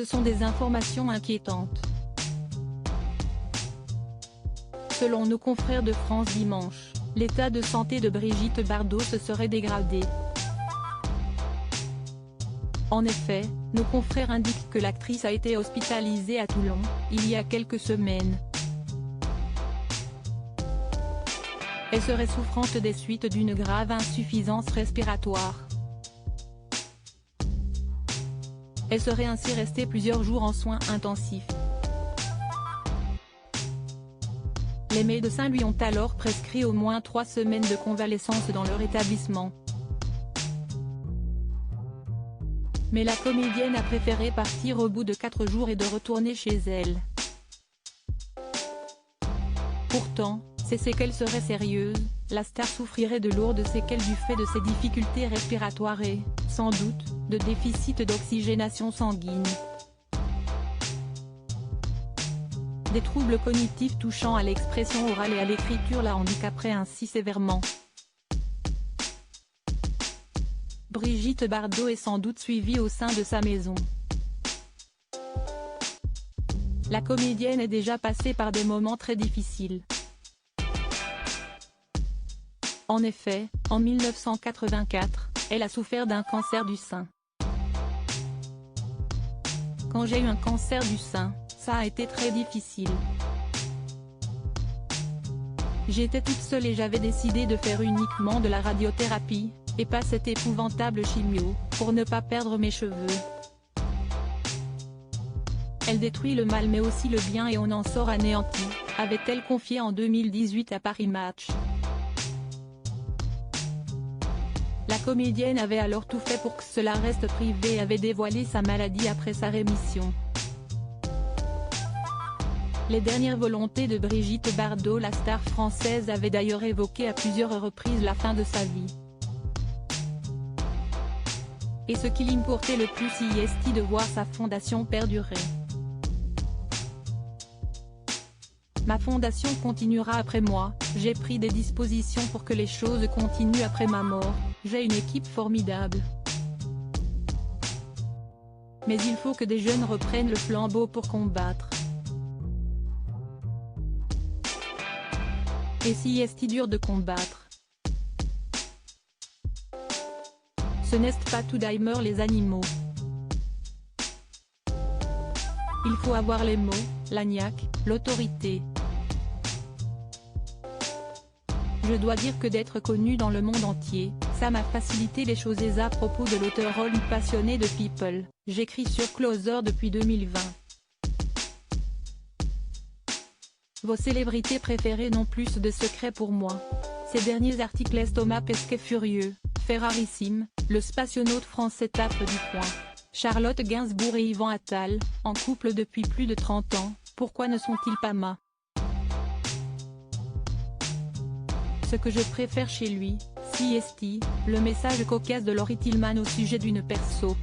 Ce sont des informations inquiétantes. Selon nos confrères de France Dimanche, l'état de santé de Brigitte Bardot se serait dégradé. En effet, nos confrères indiquent que l'actrice a été hospitalisée à Toulon, il y a quelques semaines. Elle serait souffrante des suites d'une grave insuffisance respiratoire. Elle serait ainsi restée plusieurs jours en soins intensifs. Les médecins lui ont alors prescrit au moins 3 semaines de convalescence dans leur établissement. Mais la comédienne a préféré partir au bout de 4 jours et de retourner chez elle. Pourtant, ces séquelles seraient sérieuses, la star souffrirait de lourdes séquelles du fait de ses difficultés respiratoires et, sans doute, de déficit d'oxygénation sanguine. Des troubles cognitifs touchant à l'expression orale et à l'écriture la handicaperaient ainsi sévèrement. Brigitte Bardot est sans doute suivie au sein de sa maison. La comédienne est déjà passée par des moments très difficiles. En effet, en 1984, elle a souffert d'un cancer du sein. Quand j'ai eu un cancer du sein, ça a été très difficile. J'étais toute seule et j'avais décidé de faire uniquement de la radiothérapie, et pas cette épouvantable chimio, pour ne pas perdre mes cheveux. Elle détruit le mal mais aussi le bien et on en sort anéanti, avait-elle confié en 2018 à Paris Match. La comédienne avait alors tout fait pour que cela reste privé et avait dévoilé sa maladie après sa rémission. Les dernières volontés de Brigitte Bardot, la star française avait d'ailleurs évoqué à plusieurs reprises la fin de sa vie. Et ce qui l'importait le plus est de voir sa fondation perdurer. Ma fondation continuera après moi, j'ai pris des dispositions pour que les choses continuent après ma mort, j'ai une équipe formidable. Mais il faut que des jeunes reprennent le flambeau pour combattre. Et si est dur de combattre. Ce n'est pas tout d'aimer les animaux. Il faut avoir les mots, la niaque, l'autorité. Je dois dire que d'être connu dans le monde entier, ça m'a facilité les choses et à propos de l'auteur rôle passionné de People, j'écris sur Closer depuis 2020. Vos célébrités préférées n'ont plus de secrets pour moi. Ces derniers articles Thomas Pesquet furieux, Ferrarissime, le spationaute français tape du poing. Charlotte Gainsbourg et Yvan Attal, en couple depuis plus de 30 ans, pourquoi ne sont-ils pas ma? Ce que je préfère chez lui, CST, le message cocasse de Laurie Tillman au sujet d'une perso.